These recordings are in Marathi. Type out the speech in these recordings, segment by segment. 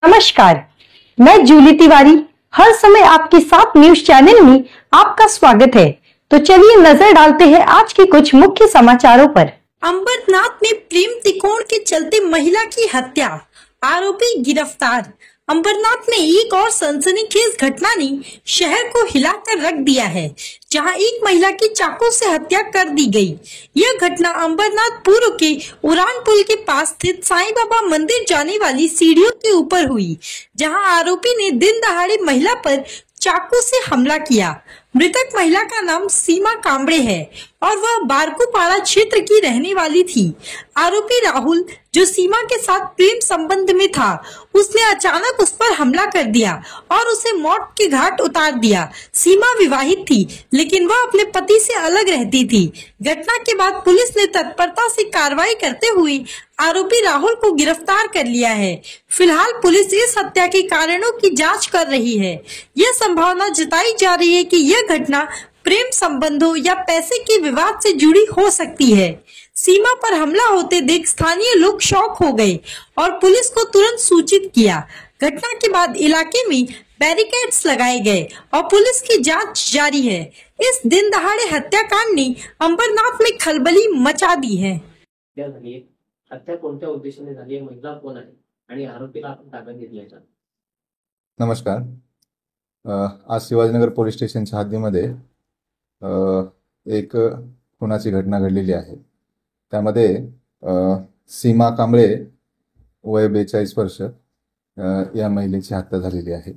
नमस्कार, मैं जूली तिवारी हर समय आपके साथ न्यूज चैनल में आपका स्वागत है। तो चलिए नजर डालते हैं आज के कुछ मुख्य समाचारों पर। अंबरनाथ में प्रेम त्रिकोण के चलते महिला की हत्या, आरोपी गिरफ्तार। अंबरनाथ में एक और सनसनीखेज घटना ने शहर को हिलाकर रख दिया है, जहां एक महिला की चाकू से हत्या कर दी गई। यह घटना अंबरनाथ पूर्व के उड़ान पुल के पास स्थित साईं बाबा मंदिर जाने वाली सीढ़ियों के ऊपर हुई, जहां आरोपी ने दिन दहाड़े महिला पर चाकू से हमला किया। मृतक महिला का नाम सीमा कांबड़े है और वह बारकुपाड़ा क्षेत्र की रहने वाली थी। आरोपी राहुल, जो सीमा के साथ प्रेम संबंध में था, उसने अचानक उस पर हमला कर दिया और उसे मौत के घाट उतार दिया। सीमा विवाहित थी, लेकिन वह अपने पति से अलग रहती थी। घटना के बाद पुलिस ने तत्परता से कार्रवाई करते हुए आरोपी राहुल को गिरफ्तार कर लिया है। फिलहाल पुलिस इस हत्या के कारणों की जांच कर रही है। यह संभावना जताई जा रही है कि यह घटना प्रेम संबंधों या पैसे के विवाद से जुड़ी हो सकती है। सीमा पर हमला होते देख स्थानीय लोग शॉक हो गए और पुलिस को तुरंत सूचित किया। घटना के बाद इलाके में बैरिकेड्स लगाए गए और पुलिस की जांच जारी है। इस दिन दहाड़े हत्याकांड ने अंबरनाथ में खलबली मचा दी है। हत्या कोणत्या उद्देशाने झाली आहे, महिला कोण आहे आणि आरोपीला आपण ताब्यात घेतलाय का? नमस्कार, आज शिवाजीनगर पोलीस स्टेशनच्या हद्दीमध्ये एक खुनाची घटना घडलेली आहे। त्यामध्ये सीमा कांबळे वय 42 वर्ष या महिलेची हत्या झालेली आहे।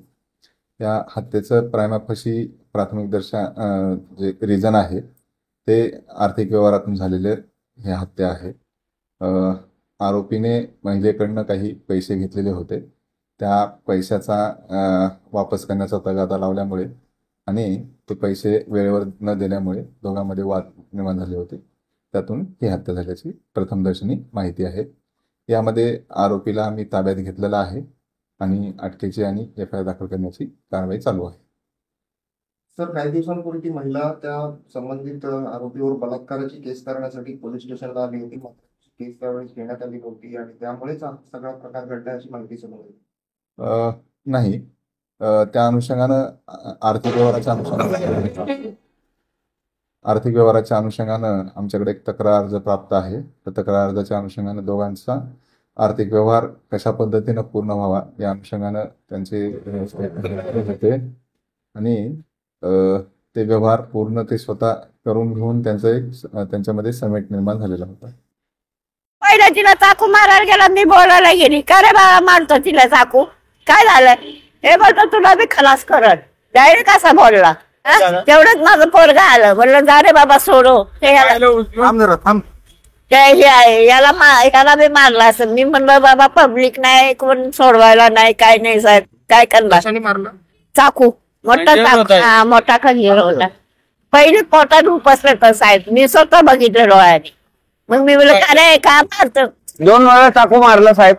या हत्येचं प्रायमाफसी प्राथमिक जे रिझन आहे ते आर्थिक व्यवहारातून झालेले हे हत्या आहे। आरोपीने महिलेकडनं काही पैसे घेतलेले होते, त्या पैशाचा वापस करण्याचा तगादा लावल्यामुळे आणि ते पैसे वेळेवर न दिल्यामुळे दोघांमध्ये वाद निर्माण झाले होते। त्यातून ही हत्या झाल्याची प्रथमदर्शनी माहिती आहे। यामध्ये आरोपीला आम्ही ताब्यात घेतलेला आहे आणि अटकेची आणि एफआयआर दाखल करण्याची कारवाई चालू आहे। सर, काही दिवसांपूर्वी ती महिला त्या संबंधित आरोपीवर बलात्काराची केस करण्यासाठी पोलीस स्टेशनला आली होती, मात्र केस त्यावेळेस घेण्यात आली नव्हती आणि त्यामुळेच सगळा प्रकार घडल्याची माहिती समोर आली। नाही, त्या अनुषंगानं आर्थिक व्यवहाराच्या अनुषंगानं आमच्याकडे एक तक्रार अर्ज प्राप्त आहे। त्या तक्रार अर्जाच्या अनुषंगानं दोघांचा आर्थिक व्यवहार कशा पद्धतीनं पूर्ण व्हावा या अनुषंगानं त्यांचे होते आणि ते व्यवहार पूर्ण ते स्वतः करून घेऊन त्यांच्यामध्ये समेट निर्माण झालेला होता। पहिला तिला चाकू मारायला गेला, मी बोलायला गेली, का रे बाबा मारतो तिला चाकू, काय झालं? हे बोलतो तुला बी खलास करत, डायरेक्ट कसा बोलला। तेवढंच माझं पोरगा आलं, म्हणलं जा रे बाबा सोडो, याला बी मारला असं। मी म्हणलं बाबा पब्लिक नाही, कोण सोडवायला नाही, काय नाही साहेब, काय करणार? चाकू, मोठा चाकू, मोठा खंजीर होता। पहिले पोटात उपसलं तर साहेब, मी स्वतः बघितलं डोळ्याने। मग मी बोलले अरे का मारतो? 2 वेळा चाकू मारला साहेब।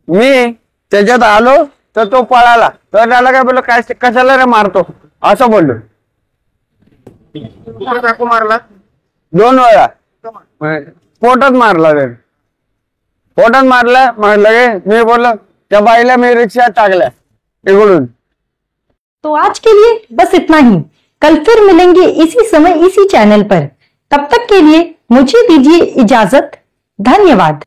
मी त्याच्यात आलो तर तो पळाला, तर त्याला काय बोललो, काय कशाला रे मारतो असं बोललो। चाकू मारला 2 वेळा, पोटात मारला रे, पोटात मारला। मग लगे मी बोललो त्या बाईला मी रिक्षा टाकल्या इकडून। तो आज के लिए बस इतना ही। कल फिर मिलेंगे इसी समय इसी चैनल पर। तब तक के लिए मुझे दीजिए इजाजत। धन्यवाद।